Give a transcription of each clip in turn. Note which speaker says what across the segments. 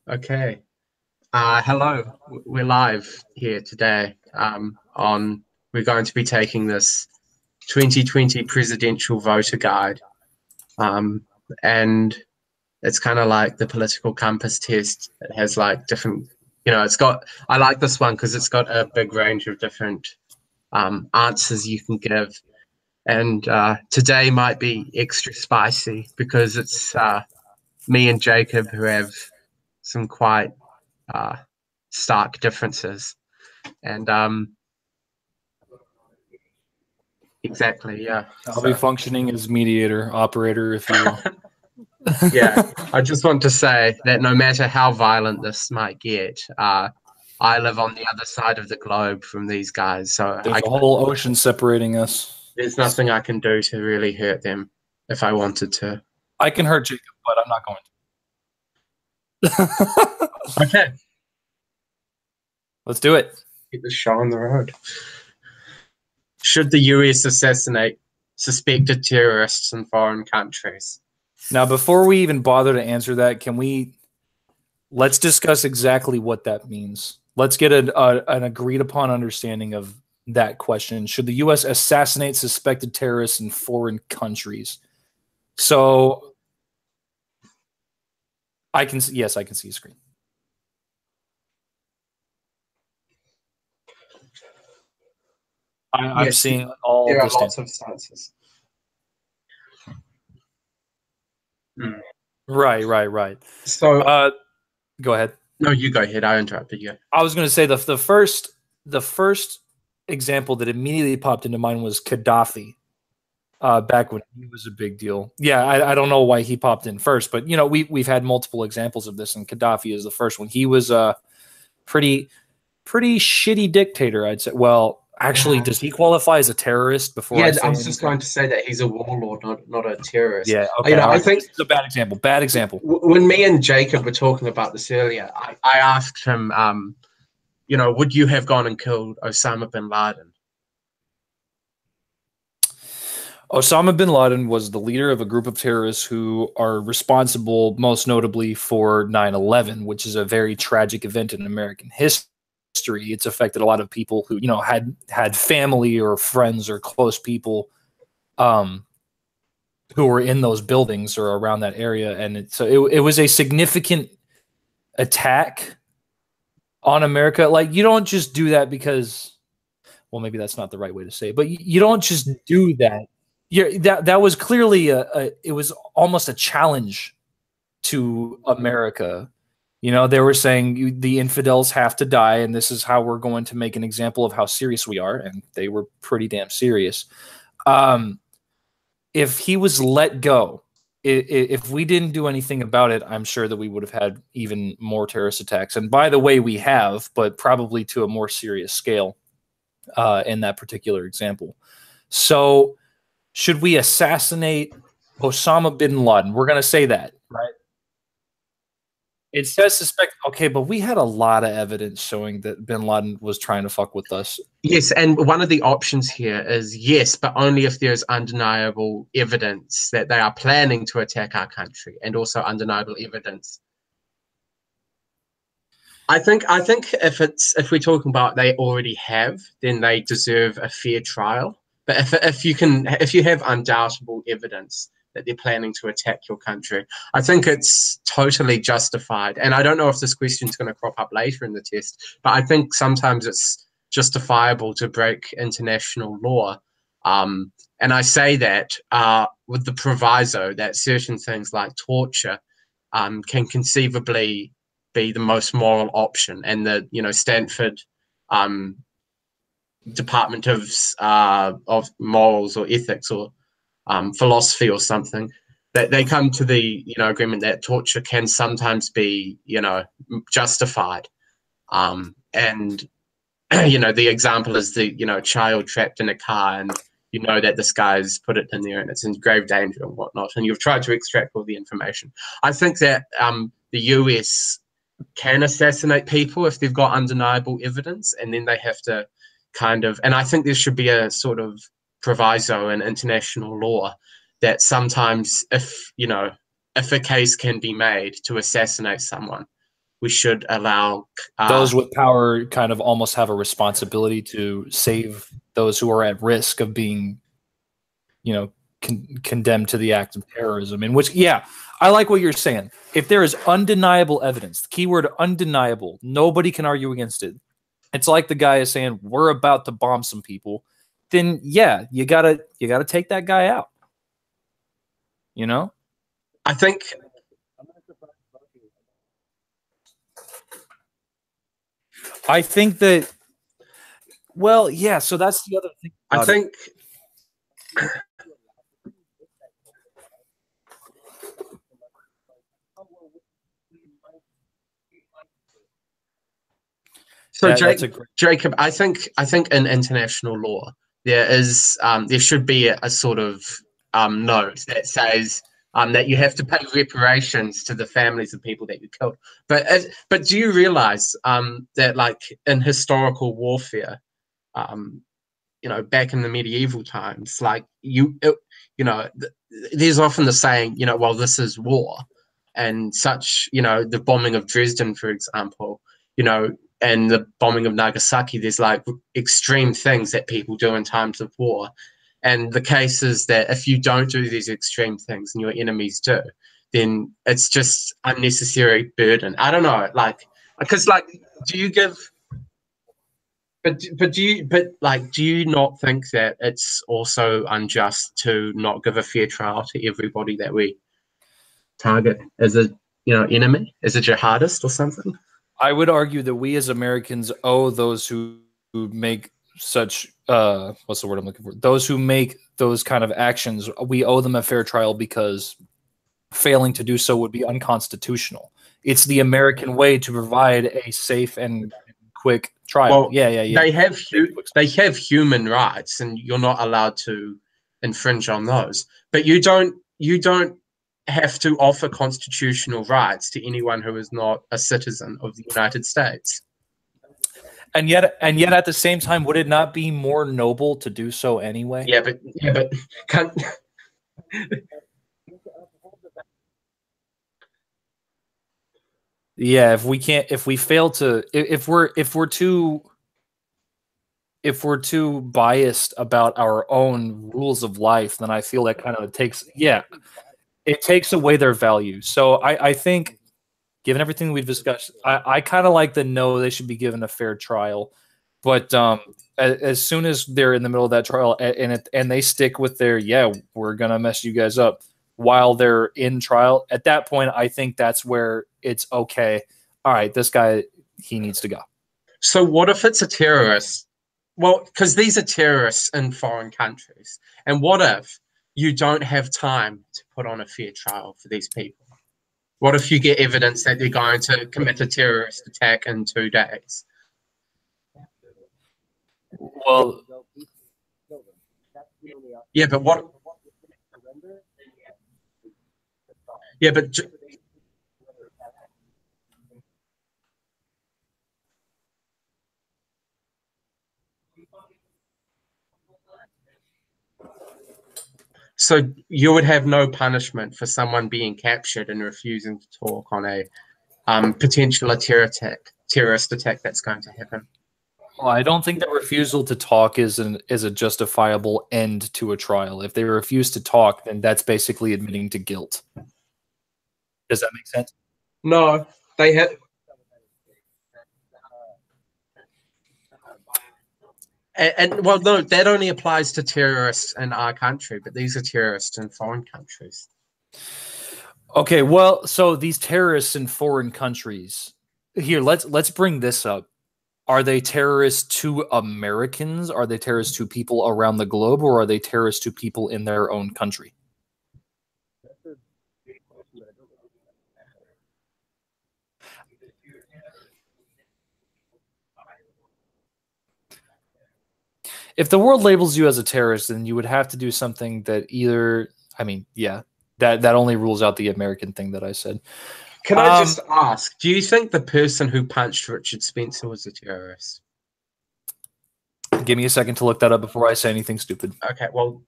Speaker 1: Okay. Hello. We're live here today. We're going to be taking this 2020 presidential voter guide. Um, and it's kind of like the political compass test. It has like different, I like this one because it's got a big range of different answers you can give. And today might be extra spicy because it's me and Jacob who have some quite uh, stark differences. And exactly, yeah.
Speaker 2: I'll be
Speaker 1: So
Speaker 2: functioning as mediator, operator, if you will.
Speaker 1: yeah, I just want to say that no matter how violent this might get, I live on the other side of the globe from these guys, so
Speaker 2: There's a whole ocean separating us.
Speaker 1: there's nothing I can do to really hurt them if I wanted to.
Speaker 2: I can hurt Jacob, but I'm not going to.
Speaker 1: Okay,
Speaker 2: Let's do it.
Speaker 1: get the show on the road. Should the US assassinate suspected terrorists in foreign countries?
Speaker 2: Now, before we even bother to answer that, let's discuss exactly what that means. Let's get an agreed upon understanding of that question. Should the U.S. assassinate suspected terrorists in foreign countries? So yes, I can see a screen. I'm
Speaker 1: Yes,
Speaker 2: seeing all
Speaker 1: there are
Speaker 2: the
Speaker 1: lots of stances.
Speaker 2: Right.
Speaker 1: So,
Speaker 2: Go ahead.
Speaker 1: no, you go ahead. I interrupted you.
Speaker 2: I was going to say the first example that immediately popped into mind was Gaddafi. Back when he was a big deal. Yeah, I don't know why he popped in first, but we've had multiple examples of this, and Gaddafi is the first one. He was a pretty shitty dictator, I'd say. Well, actually, does he qualify as a terrorist?
Speaker 1: I was just going to say that he's a warlord, not a terrorist.
Speaker 2: Yeah, okay.
Speaker 1: I think
Speaker 2: it's a bad example. Bad example.
Speaker 1: When me and Jacob were talking about this earlier, I asked him, would you have gone and killed Osama bin Laden?
Speaker 2: Osama bin Laden was the leader of a group of terrorists who are responsible, most notably, for 9/11, which is a very tragic event in American history. It's affected a lot of people who, had family or friends or close people who were in those buildings or around that area. And it was a significant attack on America. Like, you don't just do that because, well, maybe that's not the right way to say it, but you don't just do that. That was clearly it was almost a challenge to America. They were saying the infidels have to die, and this is how we're going to make an example of how serious we are, and they were pretty damn serious. If he was let go, if we didn't do anything about it, I'm sure that we would have had even more terrorist attacks. And by the way, we have, but probably to a more serious scale in that particular example. So should we assassinate Osama bin Laden? We're going to say that, right? It says suspect. Okay, but we had a lot of evidence showing that bin Laden was trying to fuck with us.
Speaker 1: Yes, and one of the options here is yes, but only if there's undeniable evidence that they are planning to attack our country, and also undeniable evidence. I think if we're talking about they already have, then they deserve a fair trial. But if you have undoubtable evidence that they're planning to attack your country, I think it's totally justified. And I don't know if this question is going to crop up later in the test, but I think sometimes it's justifiable to break international law. And I say that with the proviso that certain things like torture can conceivably be the most moral option, and the Stanford Department of Morals or Ethics or philosophy or something, that they come to the agreement that torture can sometimes be justified. And the example is the child trapped in a car, and that this guy's put it in there and it's in grave danger and whatnot, and you've tried to extract all the information. I think that the US can assassinate people if they've got undeniable evidence, and then they have to and I think there should be a sort of proviso in international law that sometimes if a case can be made to assassinate someone, we should allow
Speaker 2: those with power kind of almost have a responsibility to save those who are at risk of being, you know, condemned to the act of terrorism. In which, yeah, I like what you're saying. If there is undeniable evidence, the keyword undeniable, nobody can argue against it. It's like the guy is saying, we're about to bomb some people. Then yeah, you gotta take that guy out. You know?
Speaker 1: I think
Speaker 2: that, well, yeah, so that's the other thing.
Speaker 1: I think so Jacob, I think in international law there should be a sort of note that says that you have to pay reparations to the families of people that you killed. But do you realize that, like, in historical warfare, you know, back in the medieval times, like there's often the saying, you know, well, this is war, and such. You know, the bombing of Dresden, for example, you know, and the bombing of Nagasaki. There's like extreme things that people do in times of war. And the case is that if you don't do these extreme things and your enemies do, then it's just unnecessary burden. I don't know, like, because, like, do you give? But do you not think that it's also unjust to not give a fair trial to everybody that we target as a, you know, enemy, as a jihadist or something?
Speaker 2: I would argue that we as Americans owe those who make such what's the word I'm looking for? Those who make those kind of actions, we owe them a fair trial, because failing to do so would be unconstitutional. It's the American way to provide a safe and quick trial.
Speaker 1: Well,
Speaker 2: yeah.
Speaker 1: They have human rights, and you're not allowed to infringe on those. But you don't have to offer constitutional rights to anyone who is not a citizen of the United States.
Speaker 2: And yet, at the same time, would it not be more noble to do so anyway?
Speaker 1: Yeah, but
Speaker 2: yeah, if we're too biased about our own rules of life, then I feel that kind of it takes away their value. So I think, given everything we've discussed, I kind of like the no, they should be given a fair trial. But as soon as they're in the middle of that trial and they stick with their, yeah, we're going to mess you guys up while they're in trial, at that point, I think that's where it's okay. All right, this guy, he needs to go.
Speaker 1: So what if it's a terrorist? Well, because these are terrorists in foreign countries. And what if you don't have time to put on a fair trial for these people? What if you get evidence that they're going to commit a terrorist attack in 2 days?
Speaker 2: Well,
Speaker 1: yeah, but what? Yeah, but so you would have no punishment for someone being captured and refusing to talk on a potential terrorist attack that's going to happen?
Speaker 2: Well, I don't think that refusal to talk is a justifiable end to a trial. If they refuse to talk, then that's basically admitting to guilt. Does that make sense?
Speaker 1: No, they have. And well, no, that only applies to terrorists in our country, but these are terrorists in foreign countries.
Speaker 2: Okay, well, so these terrorists in foreign countries. Here, let's bring this up. Are they terrorists to Americans? Are they terrorists to people around the globe, or are they terrorists to people in their own country? If the world labels you as a terrorist, then you would have to do something that either, I mean, yeah, that only rules out the American thing that I said.
Speaker 1: Can I just ask, do you think the person who punched Richard Spencer was a terrorist?
Speaker 2: Give me a second to look that up before I say anything stupid.
Speaker 1: Okay, well,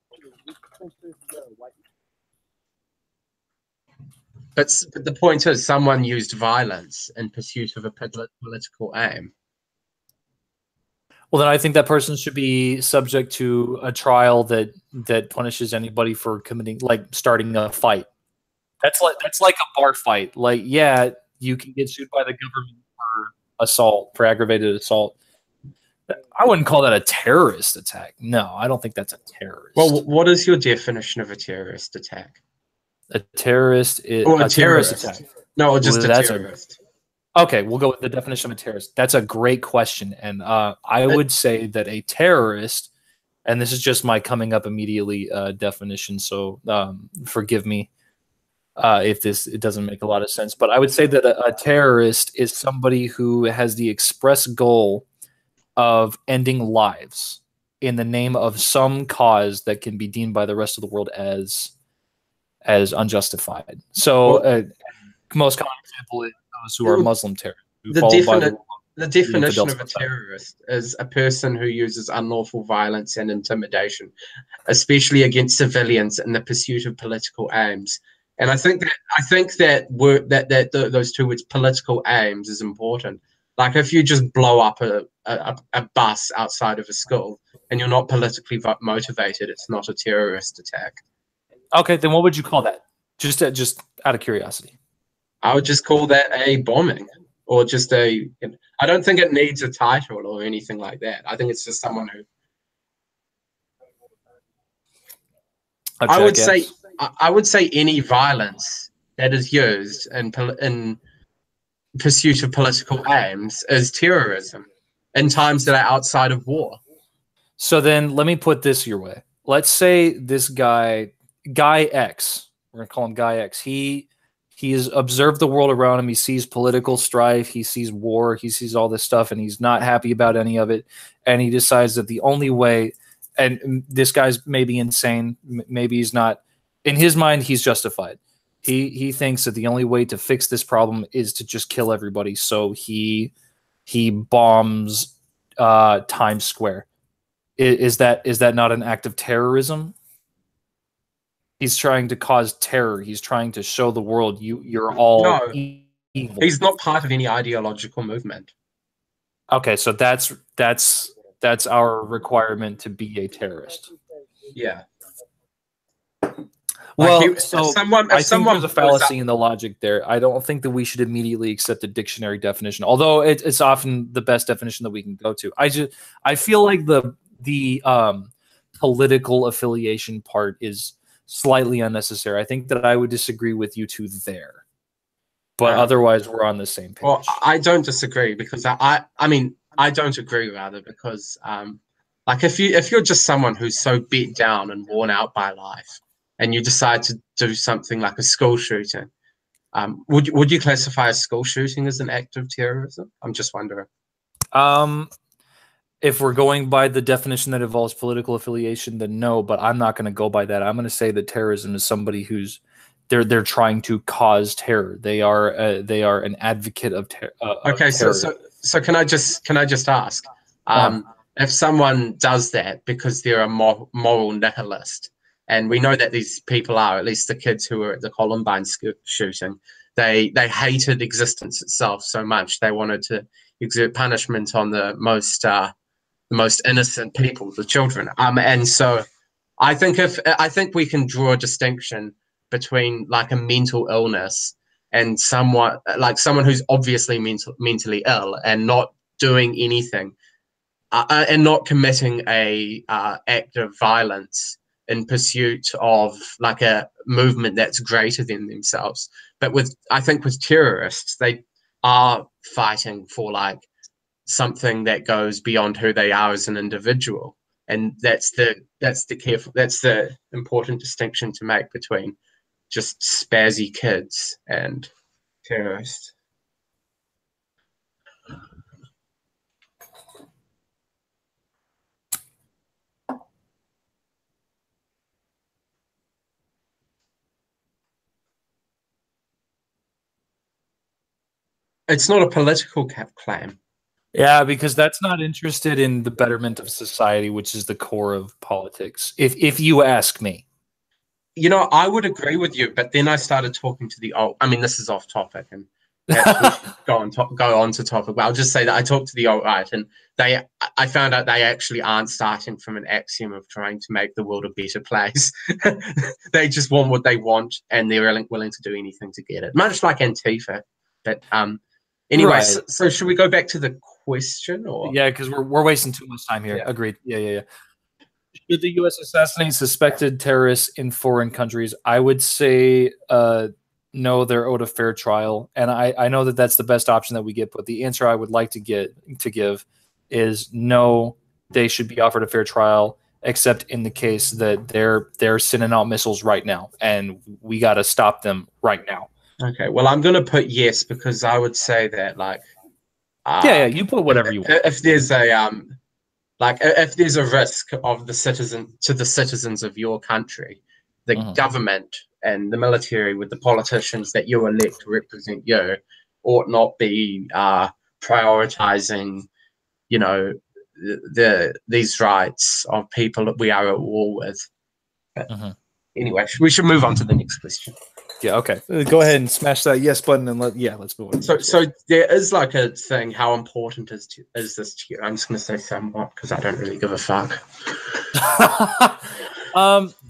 Speaker 1: but the point is, someone used violence in pursuit of a political aim.
Speaker 2: Well, then I think that person should be subject to a trial that punishes anybody for committing, like starting a fight. That's like a bar fight. Like, yeah, you can get sued by the government for assault, for aggravated assault. I wouldn't call that a terrorist attack. No, I don't think that's a terrorist.
Speaker 1: Well, what is your definition of a terrorist attack?
Speaker 2: A terrorist is
Speaker 1: Or
Speaker 2: a terrorist attack.
Speaker 1: No, or just
Speaker 2: Well,
Speaker 1: a
Speaker 2: that's
Speaker 1: terrorist.
Speaker 2: Okay, we'll go with the definition of a terrorist. That's a great question. And I would say that a terrorist, and this is just my coming up immediately definition, so forgive me if it doesn't make a lot of sense. But I would say that a terrorist is somebody who has the express goal of ending lives in the name of some cause that can be deemed by the rest of the world as unjustified. So most common example is those who are Muslim terrorists.
Speaker 1: The definition of a terrorist is a person who uses unlawful violence and intimidation, especially against civilians in the pursuit of political aims. And I think that those two words, political aims, is important. Like if you just blow up a bus outside of a school and you're not politically motivated, it's not a terrorist attack.
Speaker 2: Okay, then what would you call that? Just out of curiosity.
Speaker 1: I would just call that a bombing, or just I don't think it needs a title or anything like that. I think it's just someone who. I would say any violence that is used in pursuit of political aims is terrorism in times that are outside of war.
Speaker 2: So then let me put this your way. Let's say this guy X, we're going to call him Guy X. He has observed the world around him. He sees political strife. He sees war. He sees all this stuff, and he's not happy about any of it. And he decides that the only way, and this guy's maybe insane, maybe he's not. In his mind, he's justified. He thinks that the only way to fix this problem is to just kill everybody. So he bombs Times Square. Is that not an act of terrorism? He's trying to cause terror. He's trying to show the world you're all evil.
Speaker 1: He's not part of any ideological movement.
Speaker 2: Okay, so that's our requirement to be a terrorist.
Speaker 1: Yeah.
Speaker 2: Well, I think there's a fallacy in the logic there. I don't think that we should immediately accept a dictionary definition, although it's often the best definition that we can go to. I feel like the political affiliation part is slightly unnecessary. I think that I would disagree with you two there, but otherwise we're on the same page.
Speaker 1: Well, I don't disagree because I don't agree rather because like if you're just someone who's so beat down and worn out by life and you decide to do something like a school shooting, would you classify a school shooting as an act of terrorism? I'm just wondering.
Speaker 2: If we're going by the definition that involves political affiliation, then no, but I'm not going to go by that. I'm going to say that terrorism is somebody who's they're trying to cause terror. They are an advocate of terror.
Speaker 1: Okay, so can I just ask, if someone does that because they're a moral nihilist, and we know that these people are, at least the kids who were at the Columbine shooting, they hated existence itself so much they wanted to exert punishment on the most innocent people, the children. And so I think we can draw a distinction between like a mental illness and someone who's obviously mentally ill and not doing anything and not committing a act of violence in pursuit of like a movement that's greater than themselves. But I think with terrorists, they are fighting for like something that goes beyond who they are as an individual, and that's the important distinction to make between just spazzy kids and terrorists. It's not a political claim.
Speaker 2: Yeah, because that's not interested in the betterment of society, which is the core of politics. If you ask me.
Speaker 1: you know, I would agree with you, but then I started talking to the alt. I mean, this is off topic, and perhaps we should go on to topic. But I'll just say that I talked to the alt right, and I found out they actually aren't starting from an axiom of trying to make the world a better place. They just want what they want, and they're willing to do anything to get it. Much like Antifa. But anyway,
Speaker 2: Right.
Speaker 1: so should we go back to the question, or
Speaker 2: Yeah, because we're wasting too much time here.
Speaker 1: Yeah.
Speaker 2: Agreed. Yeah. Should the U.S. assassinate suspected terrorists in foreign countries? I would say no, they're owed a fair trial. And I know that that's the best option that we get, but the answer I would like to give is no, they should be offered a fair trial, except in the case that they're sending out missiles right now, and we got to stop them right now.
Speaker 1: Okay, well, I'm going to put yes, because I would say that, like,
Speaker 2: yeah, you put whatever you want.
Speaker 1: If there's a if there's a risk of the citizens of your country, the government and the military, with the politicians that you elect to represent you, ought not be prioritizing, you know, these rights of people that we are at war with. But anyway, we should move on to the next question.
Speaker 2: Yeah, okay. Go ahead and smash that yes button and let's move on.
Speaker 1: So there is like a thing. How important is this to you? I'm just going to say somewhat, because I don't really give a fuck.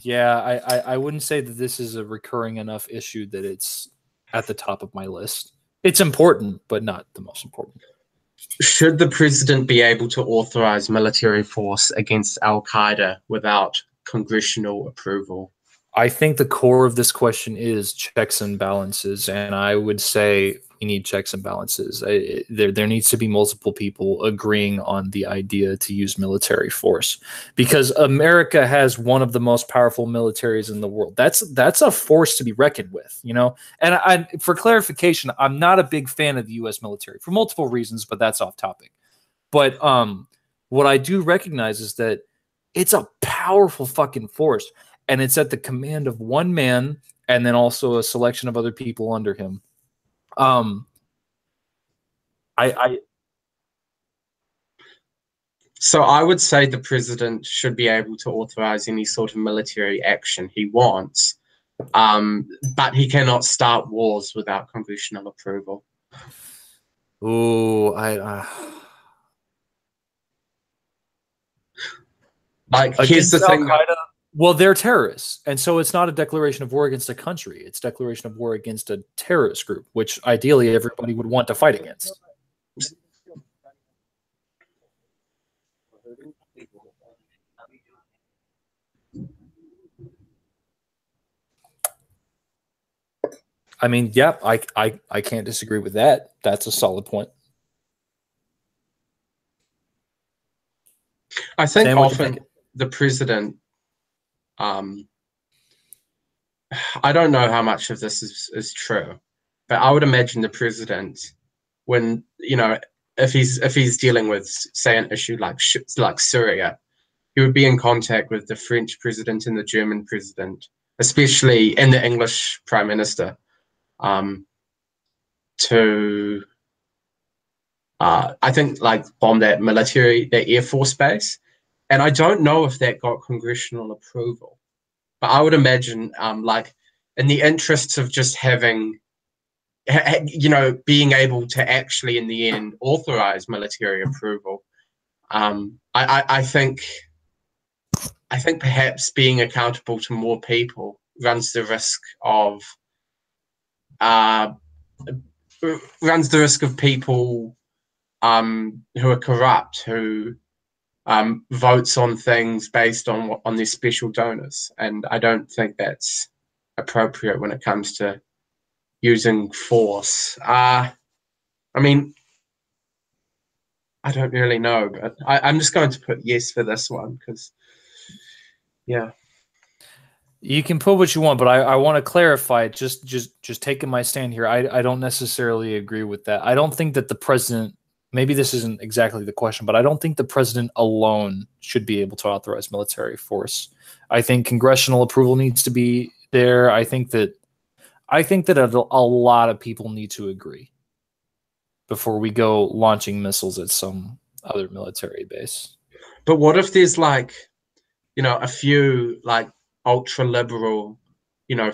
Speaker 2: Yeah, I wouldn't say that this is a recurring enough issue that it's at the top of my list. It's important, but not the most important.
Speaker 1: Should the president be able to authorize military force against Al-Qaeda without congressional approval?
Speaker 2: I think the core of this question is checks and balances, and I would say we need checks and balances. There needs to be multiple people agreeing on the idea to use military force, because America has one of the most powerful militaries in the world. That's a force to be reckoned with, you know. And for clarification, I'm not a big fan of the U.S. military for multiple reasons, but that's off topic. But what I do recognize is that it's a powerful fucking force. And it's at the command of one man, and then also a selection of other people under him.
Speaker 1: So I would say the president should be able to authorize any sort of military action he wants, but he cannot start wars without congressional approval.
Speaker 2: Ooh,
Speaker 1: here's the thing.
Speaker 2: Well, they're terrorists, and so it's not a declaration of war against a country. It's a declaration of war against a terrorist group, which ideally everybody would want to fight against. I mean, yeah, I can't disagree with that. That's a solid point.
Speaker 1: I think often the president, I don't know how much of this is true, but I would imagine the president, when, you know, if he's dealing with, say, an issue like Syria, he would be in contact with the French president and the German president, especially, and the English prime minister, to I think, like, bomb that Air Force base. And I don't know if that got congressional approval, but I would imagine, like, in the interests of just having, you know, being able to actually, in the end, authorize military approval, I think perhaps being accountable to more people runs the risk of people who are corrupt, who votes on things based on their special donors, and I don't think that's appropriate when it comes to using force. I mean, I don't really know, but I'm just going to put yes for this one, because, yeah.
Speaker 2: You can put what you want, but I want to clarify, just taking my stand here. I don't necessarily agree with that. I don't think that the president, maybe this isn't exactly the question, but I don't think the president alone should be able to authorize military force. I think congressional approval needs to be there. I think that a lot of people need to agree before we go launching missiles at some other military base.
Speaker 1: But what if there's, like, you know, a few, like, ultra liberal you know,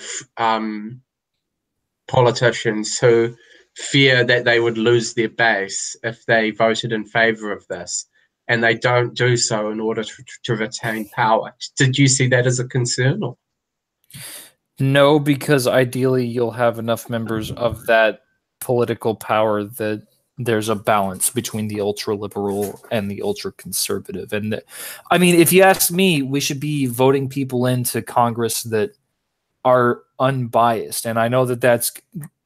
Speaker 1: politicians who fear that they would lose their base if they voted in favor of this, and they don't do so in order to retain power. Did you see that as a concern? Or?
Speaker 2: No, because ideally you'll have enough members of that political power that there's a balance between the ultra liberal and the ultra conservative. And I mean, if you ask me, we should be voting people into Congress that are unbiased. And I know that that's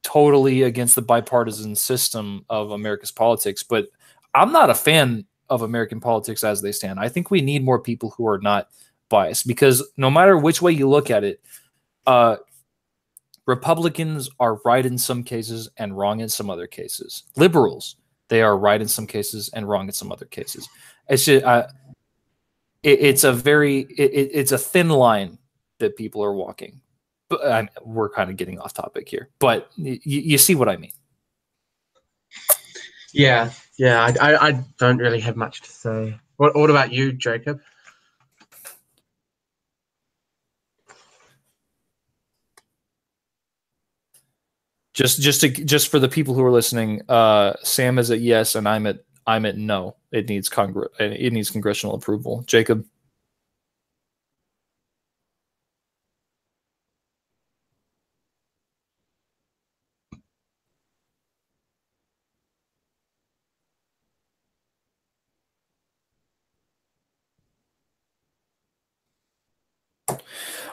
Speaker 2: totally against the bipartisan system of America's politics, but I'm not a fan of American politics as they stand. I think we need more people who are not biased, because no matter which way you look at it, Republicans are right in some cases and wrong in some other cases. Liberals, they are right in some cases and wrong in some other cases. It's just, it's a thin line that people are walking. But we're kind of getting off topic here, but you see what I mean.
Speaker 1: Yeah, I don't really have much to say. What about you, Jacob?
Speaker 2: Just for the people who are listening, Sam is at yes, and I'm at no. It needs congressional approval. Jacob.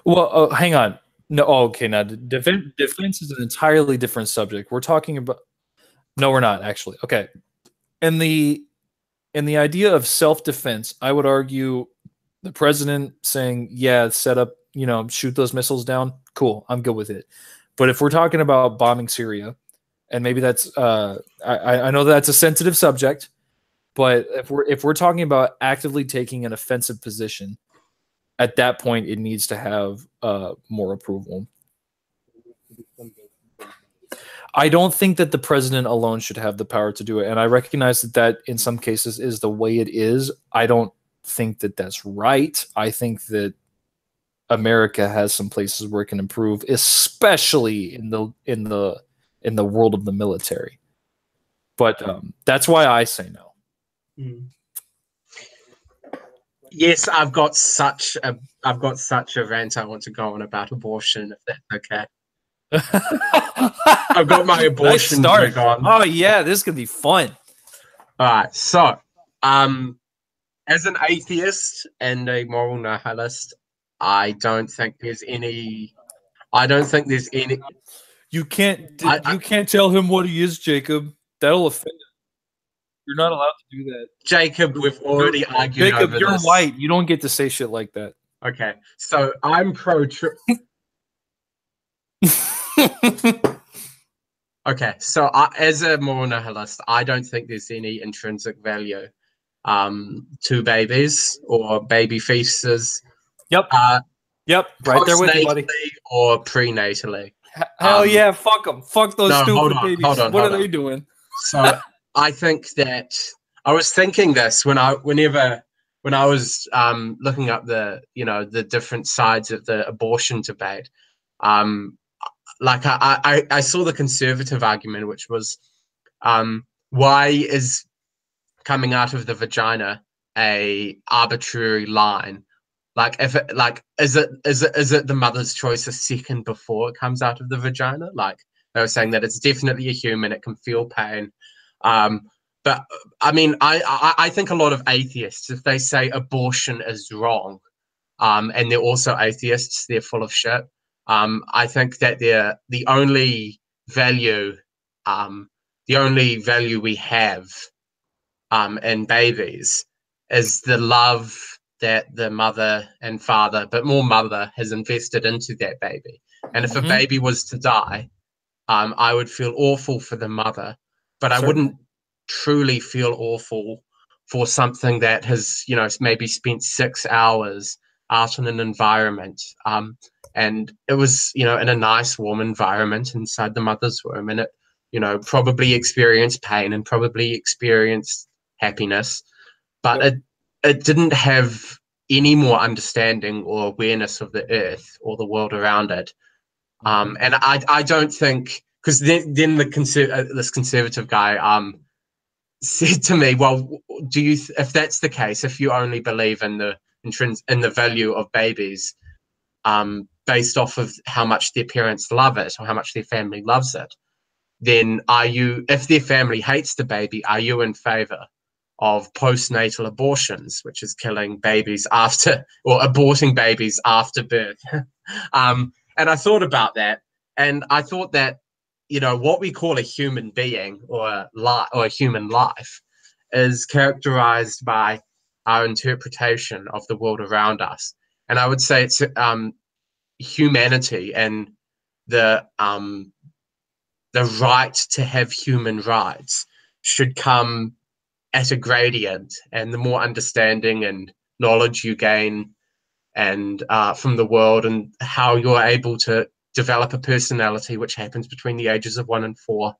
Speaker 2: Well, hang on. No, okay. Now, defense is an entirely different subject. We're talking about. No, we're not actually. Okay, in the idea of self-defense, I would argue the president saying, "Yeah, set up, shoot those missiles down." Cool, I'm good with it. But if we're talking about bombing Syria, and maybe that's, I know that's a sensitive subject, but if we're talking about actively taking an offensive position, at that point, it needs to have more approval. I don't think that the president alone should have the power to do it. And I recognize that in some cases is the way it is. I don't think that that's right. I think that America has some places where it can improve, especially in the world of the military. But that's why I say no.
Speaker 1: Mm. Yes, I've got such a rant I want to go on about abortion, if that's okay. I've got my abortion
Speaker 2: nice on. Oh yeah, this could be fun.
Speaker 1: All right, so as an atheist and a moral nihilist, I don't think there's any.
Speaker 2: You can't tell him what he is, Jacob. That'll offend him. You're not allowed to do that.
Speaker 1: Jacob, we've already argued
Speaker 2: Jacob,
Speaker 1: over
Speaker 2: you're
Speaker 1: this.
Speaker 2: white. You don't get to say shit like that.
Speaker 1: Okay, so I'm pro. Okay, so as a moral nihilist, I don't think there's any intrinsic value to babies or baby fetuses.
Speaker 2: Yep. Yep. Right there with you, buddy.
Speaker 1: Or prenatally.
Speaker 2: Hell yeah, fuck them. Fuck those stupid babies. What are they doing?
Speaker 1: So I think that I was thinking this whenever I was looking up the different sides of the abortion debate. Like I saw the conservative argument, which was, why is coming out of the vagina a arbitrary line? Like is it the mother's choice a second before it comes out of the vagina? Like they were saying that it's definitely a human, it can feel pain. But I mean, I think a lot of atheists, if they say abortion is wrong, and they're also atheists, they're full of shit. I think that the only value we have in babies is the love that the mother and father, but more mother, has invested into that baby. And if a baby was to die, I would feel awful for the mother, but I wouldn't truly feel awful for something that has, maybe spent 6 hours out in an environment. And it was, in a nice, warm environment inside the mother's womb. And it, probably experienced pain and probably experienced happiness. But it didn't have any more understanding or awareness of the earth or the world around it And I don't think, because then this conservative guy said to me, well, do you if that's the case, if you only believe in the value of babies based off of how much their parents love it or how much their family loves it, then if their family hates the baby, are you in favor of postnatal abortions, which is killing babies after, or aborting babies after birth? And I thought about that, and I thought that, what we call a human being or a human life is characterized by our interpretation of the world around us. And I would say it's humanity and the right to have human rights should come at a gradient, and the more understanding and knowledge you gain and from the world and how you're able to develop a personality, which happens between the ages of 1 and 4,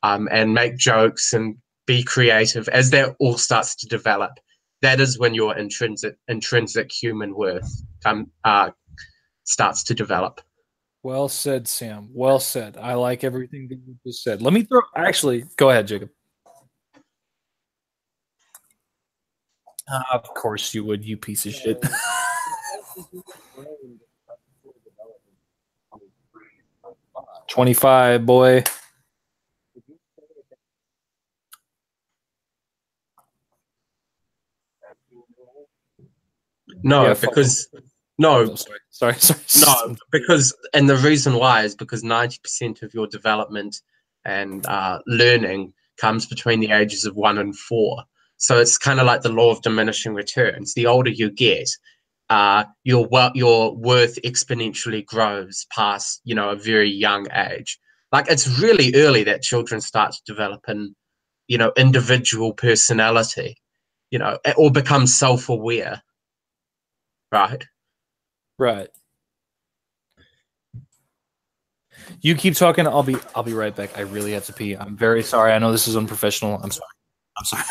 Speaker 1: and make jokes and be creative, as that all starts to develop, that is when your intrinsic human worth starts to develop.
Speaker 2: Well said, Sam. Well said. I like everything that you just said. Let me actually, go ahead, Jacob. Of course you would, you piece of shit. $25, boy.
Speaker 1: No, yeah, because no,
Speaker 2: oh, sorry.
Speaker 1: No, because, and the reason why is because 90% of your development and learning comes between the ages of 1 and 4. So it's kind of like the law of diminishing returns. The older you get, your worth exponentially grows past, a very young age. Like, it's really early that children start to develop an, individual personality, or become self-aware, right?
Speaker 2: Right. You keep talking. I'll be right back. I really have to pee. I'm very sorry. I know this is unprofessional. I'm sorry.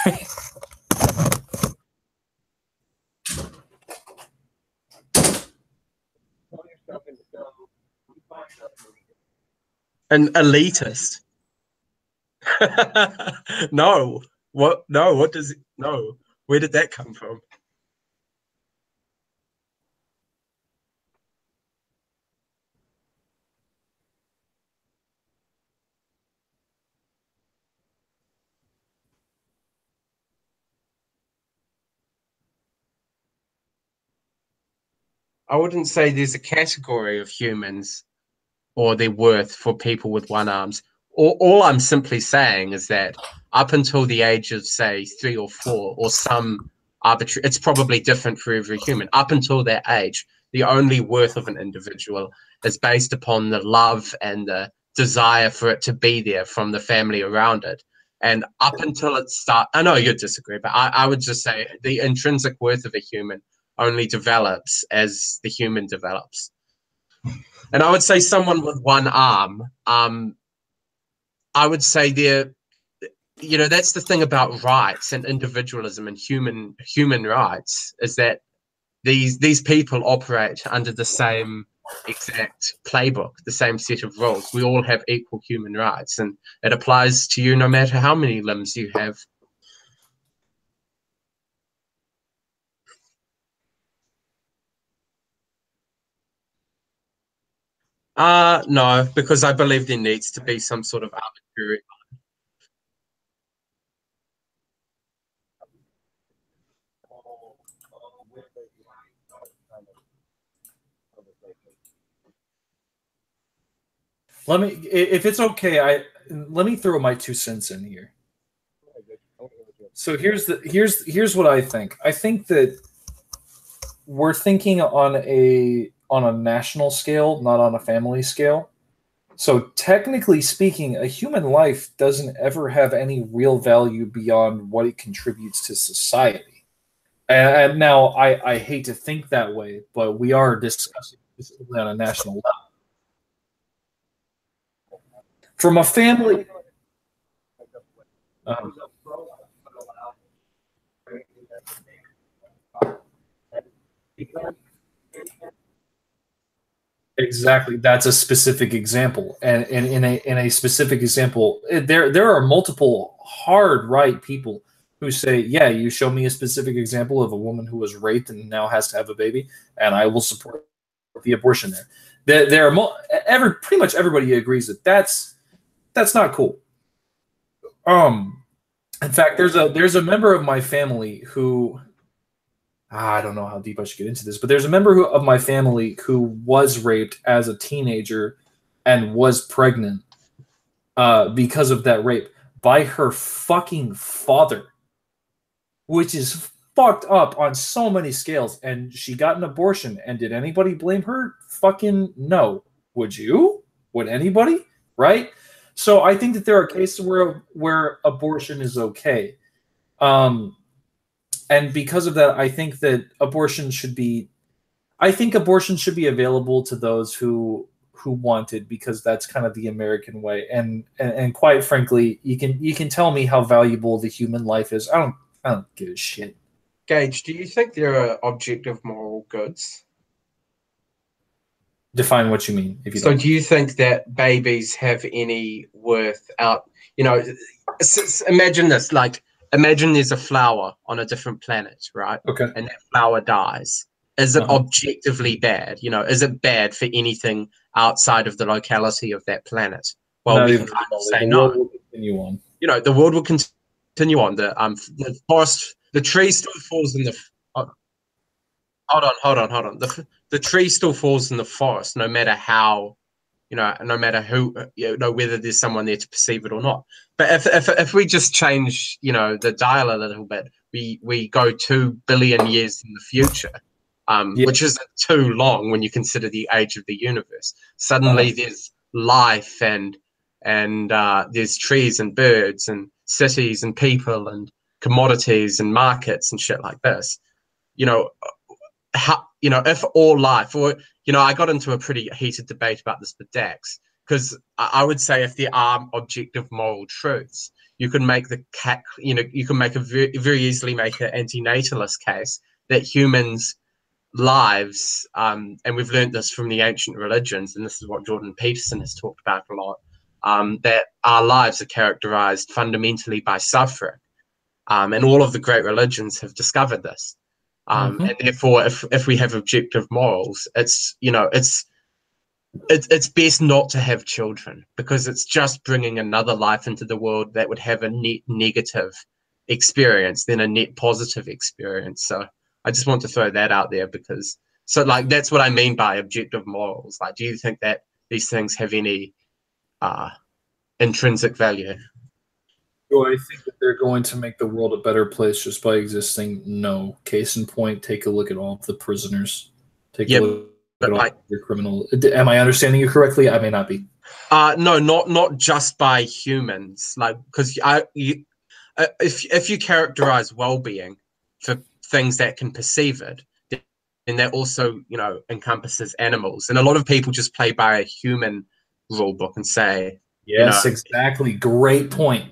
Speaker 1: An elitist. No. What? No. What does it? No. Where did that come from? I wouldn't say there's a category of humans or their worth for people with one arms. All I'm simply saying is that up until the age of, say, 3 or 4, or some arbitrary, it's probably different for every human. Up until that age, the only worth of an individual is based upon the love and the desire for it to be there from the family around it. And up until it starts, I know you'd disagree, but I would just say the intrinsic worth of a human only develops as the human develops. And I would say someone with one arm, I would say that's the thing about rights and individualism and human rights, is that these people operate under the same exact playbook, the same set of rules. We all have equal human rights, and it applies to you no matter how many limbs you have. No, because I believe there needs to be some sort of arbitrary.
Speaker 2: Let me, if it's okay, let me throw my 2 cents in here. So here's what I think. I think that we're thinking on a national scale, not on a family scale. So technically speaking, a human life doesn't ever have any real value beyond what it contributes to society. And now I hate to think that way, but we are discussing this on a national level. From a family. Exactly. That's a specific example, and in a specific example, there are multiple hard right people who say, yeah, you show me a specific example of a woman who was raped and now has to have a baby, and I will support the abortion there. There are pretty much everybody agrees that that's not cool. In fact, there's a member of my family who, I don't know how deep I should get into this, but there's a member of my family who was raped as a teenager and was pregnant because of that rape by her fucking father, which is fucked up on so many scales. And she got an abortion. And did anybody blame her? Fucking no. Would you? Would anybody? Right? So I think that there are cases where abortion is okay. And because of that, I think that abortion should be available to those who want it, because that's kind of the American way. And quite frankly, you can tell me how valuable the human life is. I don't give a shit.
Speaker 1: Gage, do you think there are objective moral goods?
Speaker 2: Define what you mean. If you
Speaker 1: do you think that babies have any worth out? You know, imagine this. Like, imagine there's a flower on a different planet, right?
Speaker 2: Okay.
Speaker 1: And that flower dies. Is it objectively bad? You know, is it bad for anything outside of the locality of that planet? Well, we can kind of say no.
Speaker 2: The world will continue on.
Speaker 1: You know, the world will continue on. The forest, the tree still falls in the. Hold on. The tree still falls in the forest, no matter how, you know, no matter who, you know, whether there's someone there to perceive it or not. But if we just change, you know, the dial a little bit, we go 2 billion years in the future, which isn't too long when you consider the age of the universe. Suddenly there's life and there's trees and birds and cities and people and commodities and markets and shit like this. You know, how, you know, if all life, or, you know, I got into a pretty heated debate about this with Dax, because I would say if there are objective moral truths, you can make you can make very easily make an antinatalist case that humans' lives, and we've learned this from the ancient religions, and this is what Jordan Peterson has talked about a lot, that our lives are characterized fundamentally by suffering, and all of the great religions have discovered this. And therefore, if we have objective morals, it's, you know, it's best not to have children, because it's just bringing another life into the world that would have a net negative experience than a net positive experience. So I just want to throw that out there, because like that's what I mean by objective morals. Like, do you think that these things have any intrinsic value?
Speaker 2: Do I think that they're going to make the world a better place just by existing? No. Case in point, take a look at all of the prisoners. Take a look at all of your criminal. Am I understanding you correctly? I may not be.
Speaker 1: No, not just by humans. Like, because if you characterize well-being for things that can perceive it, then that also, you know, encompasses animals. And a lot of people just play by a human rule book and say,
Speaker 2: yes, you know, exactly. Great point.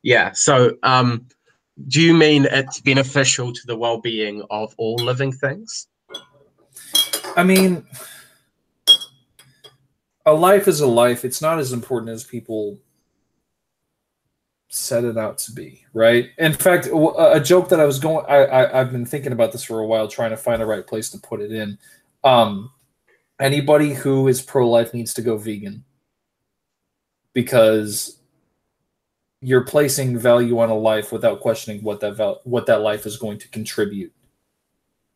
Speaker 1: Yeah. So, do you mean it's beneficial to the well-being of all living things?
Speaker 2: I mean, a life is a life. It's not as important as people set it out to be, right? In fact, a joke that I've been thinking about this for a while, trying to find the right place to put it in. Anybody who is pro-life needs to go vegan, because you're placing value on a life without questioning what that life is going to contribute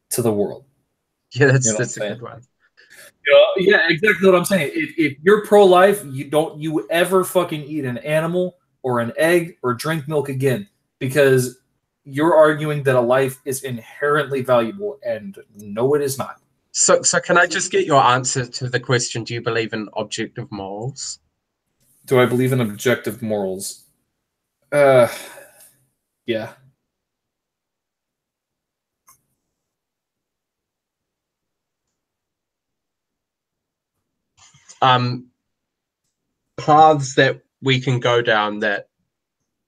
Speaker 2: to the world.
Speaker 1: Yeah, that's a good one.
Speaker 2: Yeah, exactly what I'm saying. If you're pro-life, don't you ever fucking eat an animal or an egg or drink milk again, because you're arguing that a life is inherently valuable, and no, it is not.
Speaker 1: So can I just get your answer to the question, do you believe in objective morals?
Speaker 2: Do I believe in objective morals? Yeah.
Speaker 1: Paths that we can go down that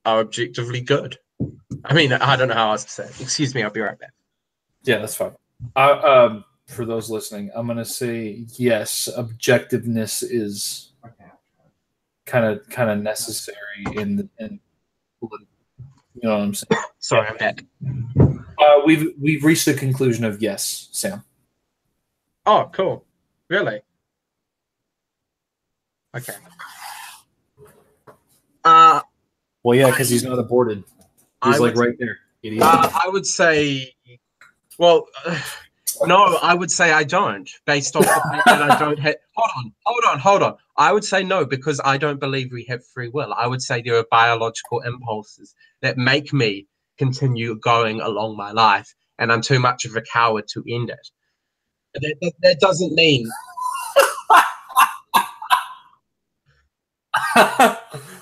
Speaker 1: are objectively good. I mean, I don't know how else to say it. Excuse me, I'll be right back.
Speaker 2: Yeah, that's fine. for those listening, I'm gonna say yes. Objectiveness is kind of necessary in you know what I'm saying.
Speaker 1: Sorry, I'm back.
Speaker 2: We've reached the conclusion of yes, Sam.
Speaker 1: Oh, cool. Really? Okay.
Speaker 2: Well, yeah, because he's not aborted. He's like right there. Idiot.
Speaker 1: I would say, well, no, I would say I don't, based off the fact that I don't have. Hold on. I would say no, because I don't believe we have free will. I would say there are biological impulses that make me continue going along my life, and I'm too much of a coward to end it. That doesn't mean.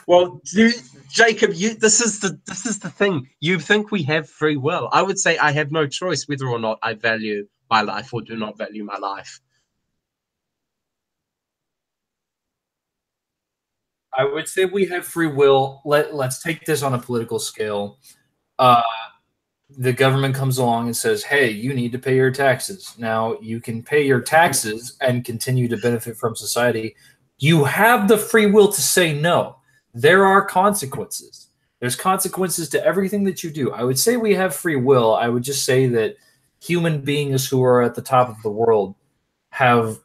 Speaker 1: Well, Jacob, this is the thing. You think we have free will. I would say I have no choice whether or not I value my life or do not value my life.
Speaker 2: I would say we have free will. Let's take this on a political scale. The government comes along and says, hey, you need to pay your taxes. Now, you can pay your taxes and continue to benefit from society. You have the free will to say no. There are consequences. There's consequences to everything that you do. I would say we have free will. I would just say that human beings who are at the top of the world have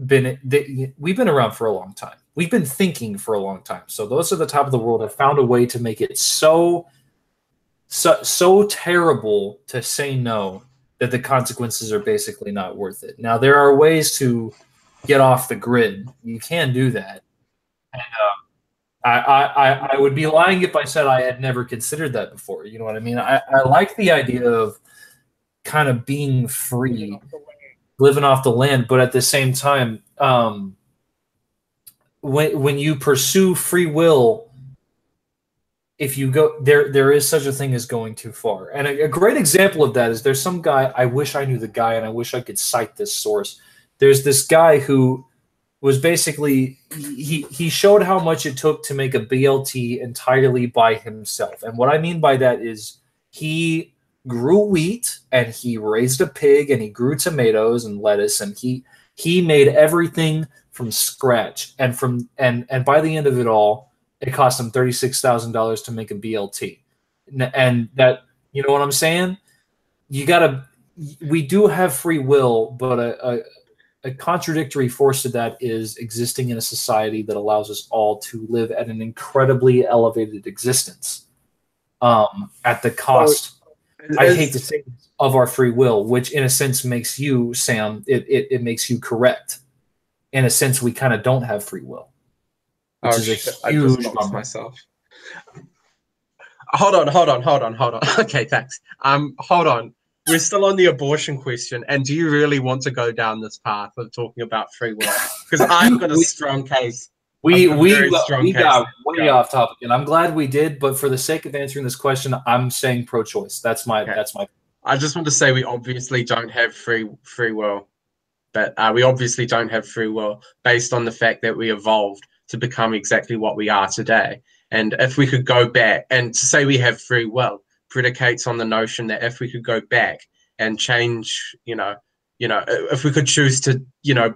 Speaker 2: been, we've been around for a long time. We've been thinking for a long time. So those at the top of the world have found a way to make it so terrible to say no that the consequences are basically not worth it. Now, there are ways to get off the grid. You can do that. And I would be lying if I said I had never considered that before. You know what I mean? I like the idea of kind of being free, living off the land, but at the same time, when you pursue free will, if you go there is such a thing as going too far. And a great example of that is there's some guy, I wish I knew the guy and I wish I could cite this source. There's this guy who was basically, he showed how much it took to make a BLT entirely by himself. And what I mean by that is he grew wheat and he raised a pig and he grew tomatoes and lettuce and he made everything from scratch. And by the end of it all, it cost him $36,000 to make a BLT. And that, you know what I'm saying? We do have free will, but a contradictory force to that is existing in a society that allows us all to live at an incredibly elevated existence at the cost, I hate to say this, of our free will, which in a sense makes you, Sam, it makes you correct. In a sense, we kind of don't have free will. Which is a huge bummer.
Speaker 1: Myself. Hold on. Okay, thanks. Hold on. We're still on the abortion question, and do you really want to go down this path of talking about free will? Because I've got a strong case.
Speaker 2: We got way off topic, and I'm glad we did. But for the sake of answering this question, I'm saying pro-choice. That's my.
Speaker 1: I just want to say we obviously don't have free will, but we obviously don't have free will based on the fact that we evolved to become exactly what we are today. And if we could go back, and to say we have free will predicates on the notion that if we could go back and change, if we could choose to,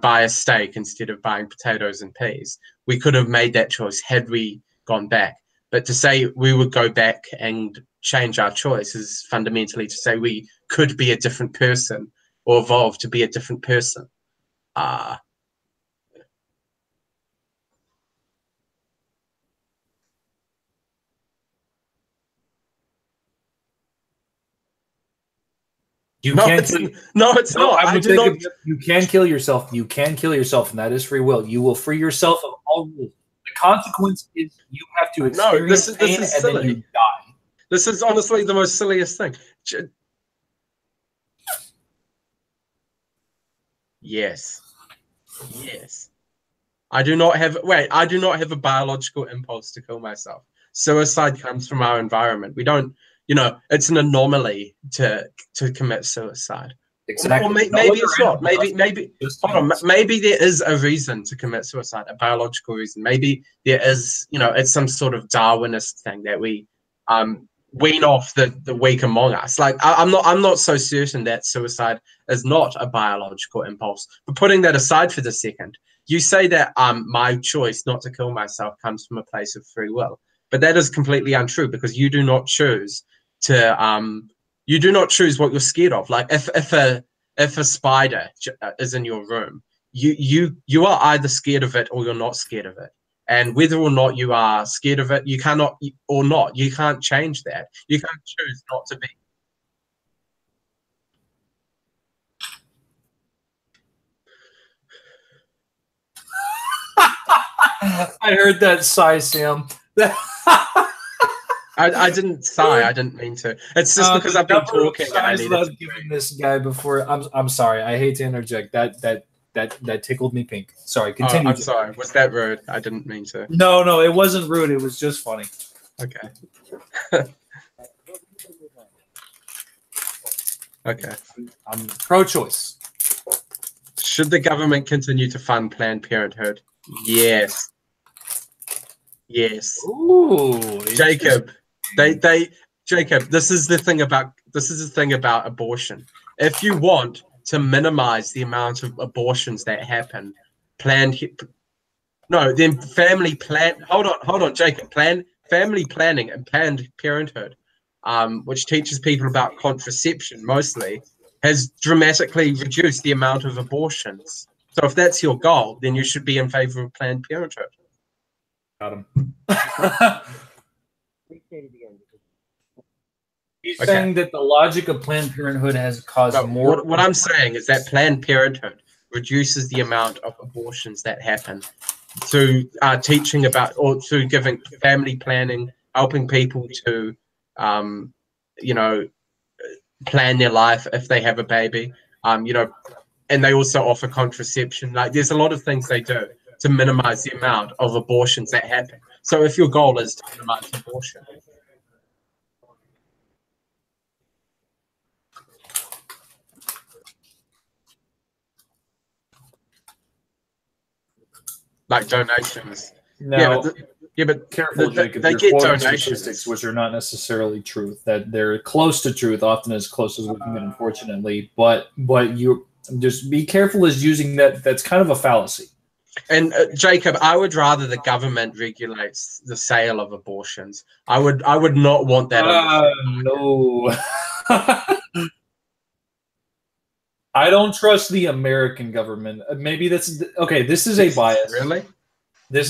Speaker 1: buy a steak instead of buying potatoes and peas, we could have made that choice had we gone back. But to say we would go back and change our choice is fundamentally to say we could be a different person or evolve to be a different person.
Speaker 2: You can kill yourself. You can kill yourself, and that is free will. You will free yourself of all rules. The consequence is you have to experience pain and then you die.
Speaker 1: This is honestly the most silliest thing. Yes. I do not have a biological impulse to kill myself. Suicide comes from our environment. We don't. It's an anomaly to commit suicide.
Speaker 2: Exactly.
Speaker 1: Or maybe it's not. Maybe there is a reason to commit suicide, a biological reason. Maybe there is, it's some sort of Darwinist thing that we wean off the weak among us. Like I'm not so certain that suicide is not a biological impulse. But putting that aside for the second, you say that my choice not to kill myself comes from a place of free will, but that is completely untrue because you do not choose what you're scared of. Like if a spider is in your room, you are either scared of it or you're not scared of it. And whether or not you are scared of it, you cannot or not, you can't change that. You can't choose not to be.
Speaker 2: I heard that sigh, Sam.
Speaker 1: I didn't sigh. I didn't mean to. It's just because I've been talking and I needed to
Speaker 2: giving this guy before. I'm sorry. I hate to interject. That tickled me pink. Sorry. Continue.
Speaker 1: I'm sorry. Was that rude? I didn't mean to.
Speaker 2: No, it wasn't rude. It was just funny.
Speaker 1: Okay. Okay.
Speaker 2: I'm pro-choice.
Speaker 1: Should the government continue to fund Planned Parenthood? Yes. Yes.
Speaker 2: Ooh,
Speaker 1: Jacob. Jacob, this is the thing about abortion. If you want to minimize the amount of abortions that happen, family plan. Hold on, Jacob. Family planning and Planned Parenthood, which teaches people about contraception mostly, has dramatically reduced the amount of abortions. So if that's your goal, then you should be in favor of Planned Parenthood.
Speaker 2: Got him. He's saying that the logic of Planned Parenthood has caused more.
Speaker 1: What I'm saying is that Planned Parenthood reduces the amount of abortions that happen through teaching about or through giving family planning, helping people to, plan their life if they have a baby, and they also offer contraception. Like there's a lot of things they do to minimize the amount of abortions that happen. So if your goal is to minimize abortion, like donations.
Speaker 2: No.
Speaker 1: But
Speaker 2: careful, Jacob.
Speaker 1: They get donations,
Speaker 2: statistics which are not necessarily truth. That they're close to truth, often as close as we can get, unfortunately. But you just be careful as using that. That's kind of a fallacy.
Speaker 1: And Jacob, I would rather the government regulates the sale of abortions. I would not want that.
Speaker 2: No. I don't trust the American government. Maybe that's okay. This is a bias.
Speaker 1: Really?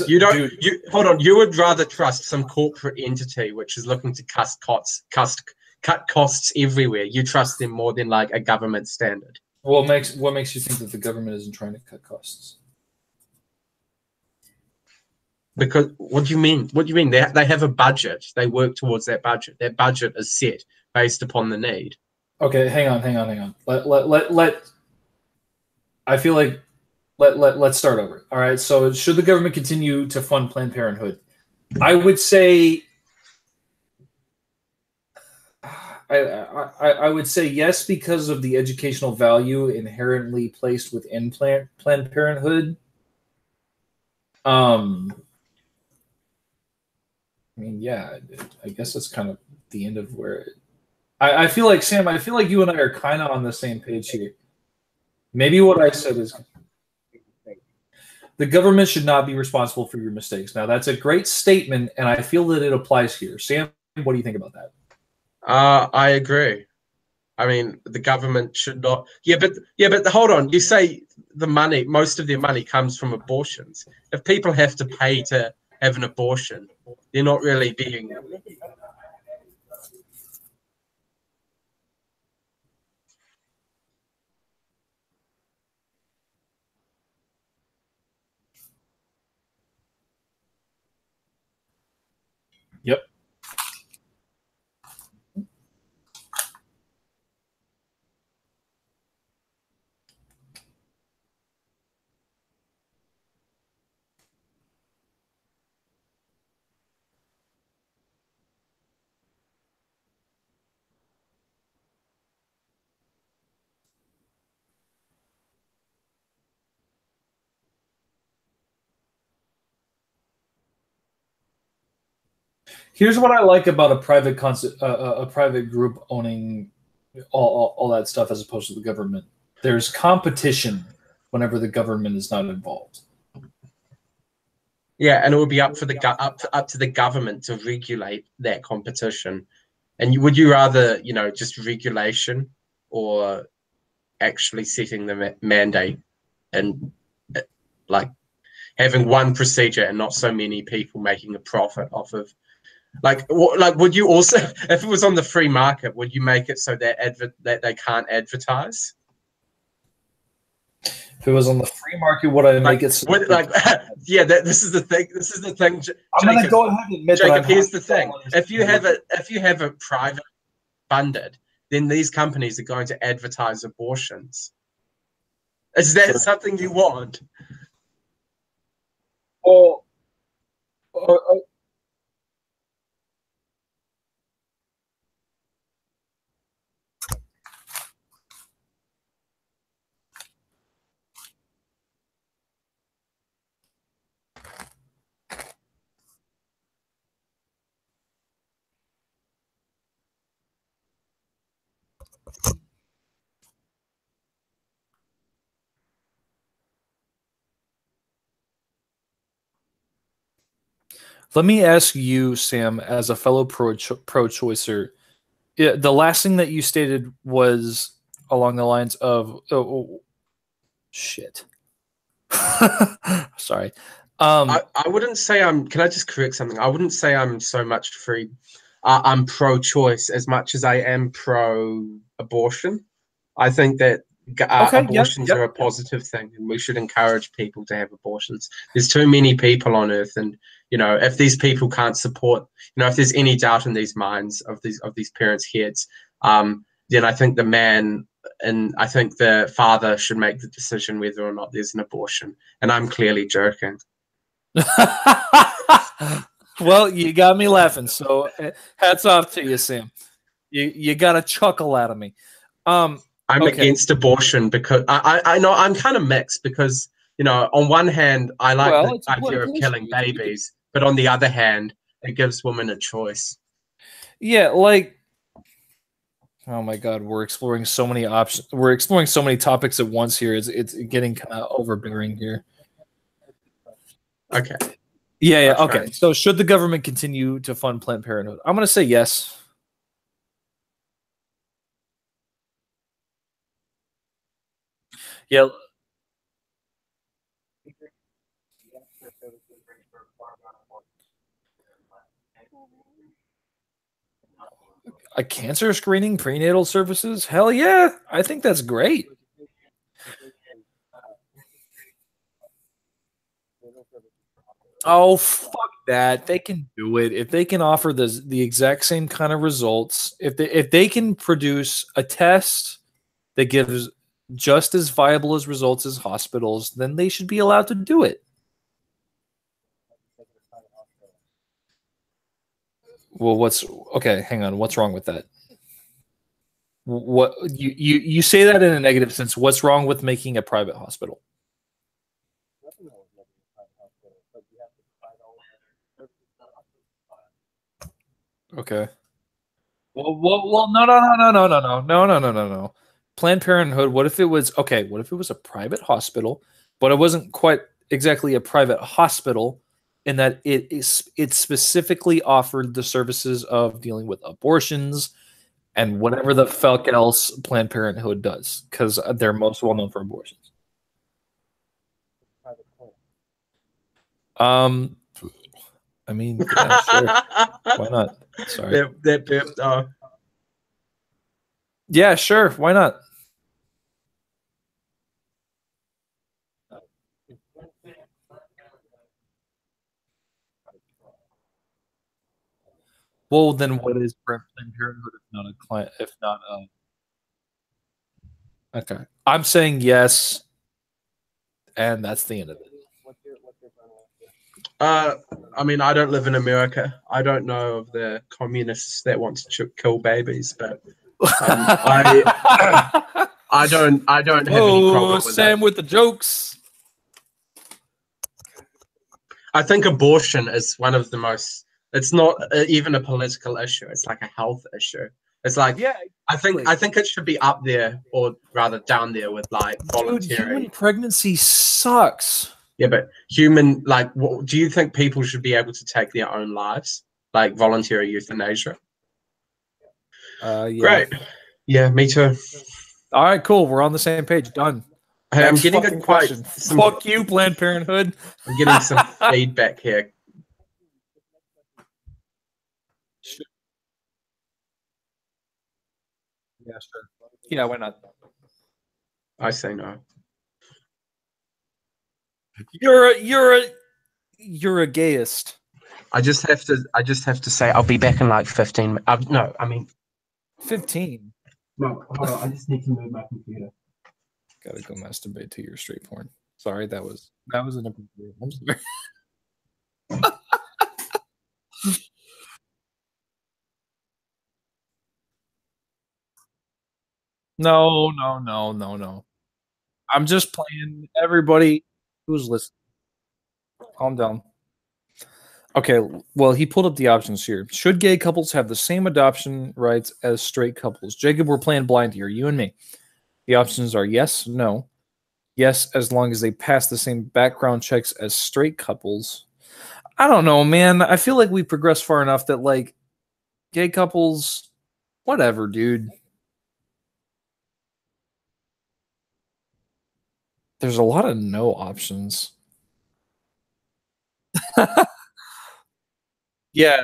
Speaker 2: You
Speaker 1: don't. Hold on. You would rather trust some corporate entity which is looking to cut costs everywhere. You trust them more than like a government standard.
Speaker 2: What makes you think that the government isn't trying to cut costs?
Speaker 1: Because what do you mean? What do you mean? They have a budget. They work towards that budget. That budget is set based upon the need.
Speaker 2: Okay, hang on. I feel like let's start over. All right. So should the government continue to fund Planned Parenthood? I would say I would say yes, because of the educational value inherently placed within Planned Parenthood. I mean, yeah, I guess that's kind of the end of where I feel like, Sam, I feel like you and I are kind of on the same page here. Maybe what I said is the government should not be responsible for your mistakes. Now, that's a great statement, and I feel that it applies here. Sam, what do you think about that?
Speaker 1: I agree. I mean, the government should not. Yeah, but hold on. You say most of their money comes from abortions. If people have to pay to have an abortion, they're not really being.
Speaker 2: Yep. Here's what I like about a private a private group owning all that stuff as opposed to the government. There's competition whenever the government is not involved.
Speaker 1: Yeah, and it would be up for the up to the government to regulate that competition. And would you rather, just regulation or actually setting the mandate and like having one procedure and not so many people making a profit off of would you also, if it was on the free market, would you make it so that they can't advertise?
Speaker 2: If it was on the free market, would I make it so
Speaker 1: this is the thing.
Speaker 2: I'm going to go ahead and admit
Speaker 1: Jacob, here's the thing. If you have a private funded, then these companies are going to advertise abortions. Is that something you want?
Speaker 2: Well, let me ask you, Sam, as a fellow pro-choicer, the last thing that you stated was along the lines of, shit. Sorry.
Speaker 1: I wouldn't say can I just correct something? I wouldn't say I'm so much free. I'm pro-choice as much as I am pro-abortion. I think that abortions are a positive thing, and we should encourage people to have abortions. There's too many people on Earth, and if these people can't support, if there's any doubt in these minds of these parents' heads, then I think the man and I think the father should make the decision whether or not there's an abortion. And I'm clearly joking.
Speaker 2: Well, you got me laughing, so hats off to you, Sam. You got a chuckle out of me.
Speaker 1: I'm against abortion because I know I'm kind of mixed because, on one hand, I like the idea of killing babies, but on the other hand, it gives women a choice.
Speaker 2: Yeah, oh my God, we're exploring so many options. We're exploring so many topics at once here. It's getting kind of overbearing here.
Speaker 1: Okay.
Speaker 2: Yeah. Okay. So should the government continue to fund Planned Parenthood? I'm going to say yes. Yeah. A cancer screening, prenatal services? Hell yeah. I think that's great. Oh, fuck that. They can do it. If they can offer the exact same kind of results, if they can produce a test that gives just as viable as results as hospitals, then they should be allowed to do it. Well, okay, hang on. What's wrong with that? What you say that in a negative sense. What's wrong with making a private hospital? Okay. Well, no. Planned Parenthood. What if it was a private hospital, but it wasn't quite exactly a private hospital, in that it specifically offered the services of dealing with abortions and whatever the fuck else Planned Parenthood does, because they're most well known for abortions. I mean, yeah, sure. Why not? Sorry. Yeah, sure. Why not? Well, then what is Planned Parenthood if not a client? If not okay, I'm saying yes, and that's the end of it.
Speaker 1: I mean, I don't live in America. I don't know of the communists that want to kill babies, but I don't have any problem with
Speaker 2: Sam
Speaker 1: that.
Speaker 2: with the jokes.
Speaker 1: I think abortion is one of the most It's not even a political issue. It's like a health issue. It's like,
Speaker 2: Yeah,
Speaker 1: I think it should be up there, or rather down there, with like
Speaker 2: dude, human
Speaker 1: voluntary.
Speaker 2: pregnancy sucks.
Speaker 1: Yeah, but human, like, do you think people should be able to take their own lives, like voluntary euthanasia?
Speaker 2: Yeah.
Speaker 1: Great. Yeah, me too.
Speaker 2: All right, cool. We're on the same page. Done.
Speaker 1: Hey, I'm
Speaker 2: Next
Speaker 1: getting
Speaker 2: fucking
Speaker 1: quite
Speaker 2: question.
Speaker 1: some.
Speaker 2: Fuck you, Planned Parenthood.
Speaker 1: I'm getting some feedback here.
Speaker 2: Yeah, sure. Yeah, why not?
Speaker 1: I say no.
Speaker 2: You're a gayist.
Speaker 1: I just have to say I'll be back in like 15. No, I mean
Speaker 2: 15.
Speaker 1: no. Hold on, I just need to move my computer.
Speaker 2: Gotta go masturbate to your straight porn. Sorry, that was inappropriate. I'm sorry. No. I'm just playing. Everybody who's listening, calm down. Okay, well, he pulled up the options here. Should gay couples have the same adoption rights as straight couples? Jacob, we're playing blind here, you and me. The options are yes, no. Yes, as long as they pass the same background checks as straight couples. I don't know, man. I feel like we progressed far enough that, like, gay couples, whatever, dude. There's a lot of no options. Yeah,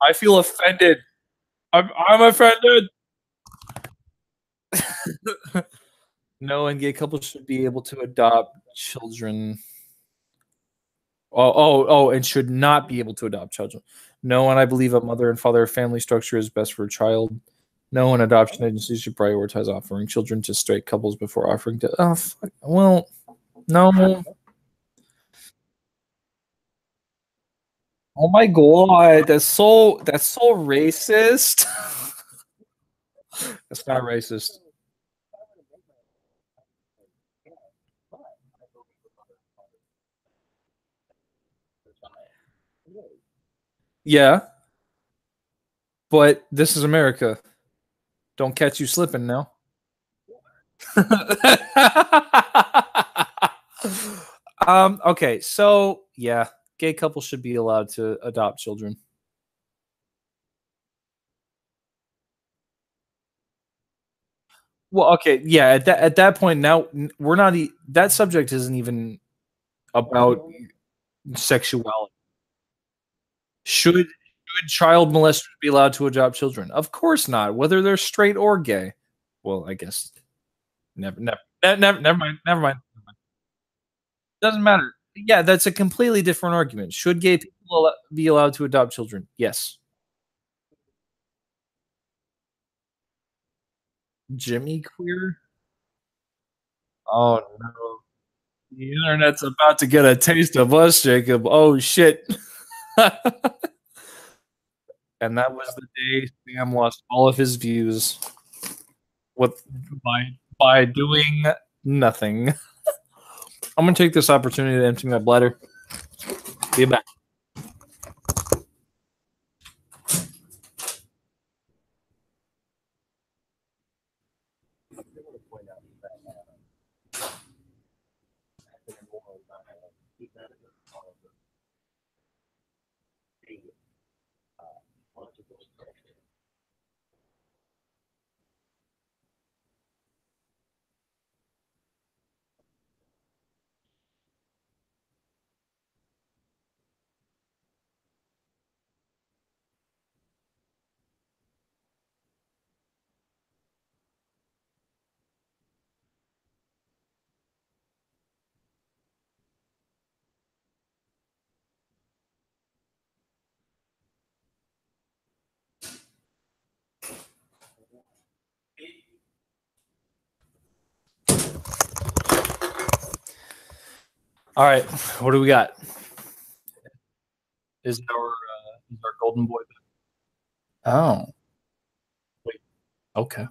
Speaker 2: I feel offended. I'm offended. No, and gay couples should be able to adopt children. And should not be able to adopt children. No, and I believe a mother and father family structure is best for a child. No, and adoption agencies should prioritize offering children to straight couples before offering to. Oh, fuck. Well, no. Oh my god, that's so racist. That's not racist. Yeah, but this is America. Don't catch you slipping now. Okay, so yeah, gay couples should be allowed to adopt children. Well, okay, yeah, at that point now we're not that subject isn't even about sexuality. Should child molesters be allowed to adopt children? Of course not, whether they're straight or gay. Well, I guess never mind. Doesn't matter. Yeah, that's a completely different argument. Should gay people be allowed to adopt children? Yes. Jimmy queer? Oh no. The internet's about to get a taste of us, Jacob. Oh shit. And that was the day Sam lost all of his views with by doing nothing. I'm gonna take this opportunity to empty my bladder. Be back. All right, what do we got? Is our golden boy? Oh, wait. Okay.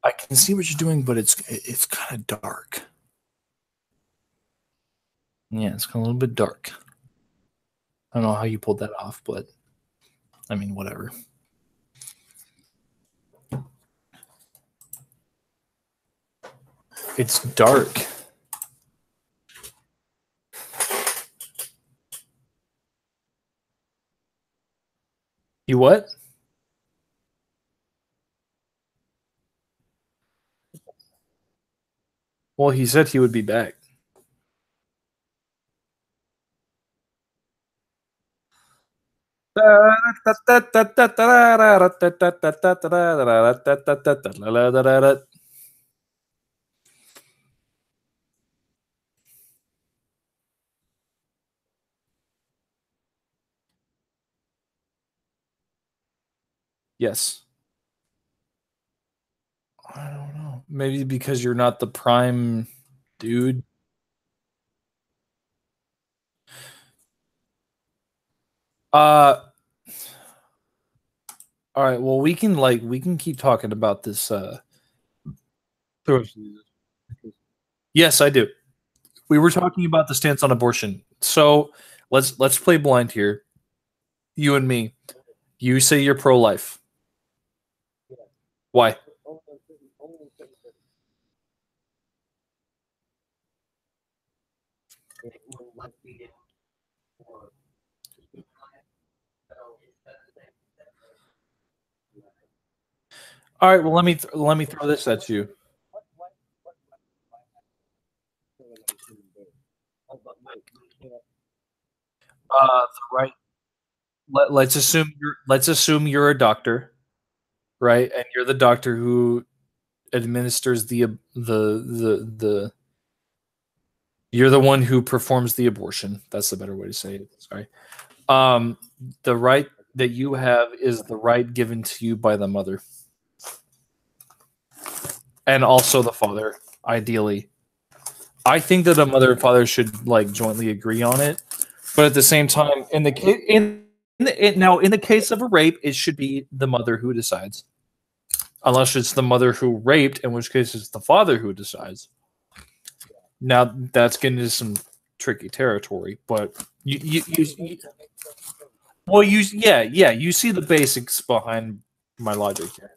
Speaker 2: I can see what you're doing, but it's kind of dark. Yeah, it's a little bit dark. I don't know how you pulled that off, but I mean, whatever. It's dark. You what? Well, he said he would be back. Yes. I don't know. Maybe because you're not the prime dude. All right. Well, we can keep talking about this. Yes, I do. We were talking about the stance on abortion. So let's play blind here. You and me. You say you're pro-life. Why? All right. Well, let me throw this at you. The right. Let's assume you're a doctor, right? And you're the doctor who administers the you're the one who performs the abortion. That's the better way to say it. Sorry. Um, the right that you have is the right given to you by the mother and also the father, ideally. I think that a mother and father should like jointly agree on it, but at the same time, in the case now in the case of a rape, it should be the mother who decides, unless it's the mother who raped, in which case it's the father who decides. Now that's getting into some tricky territory, but well, you see the basics behind my logic here.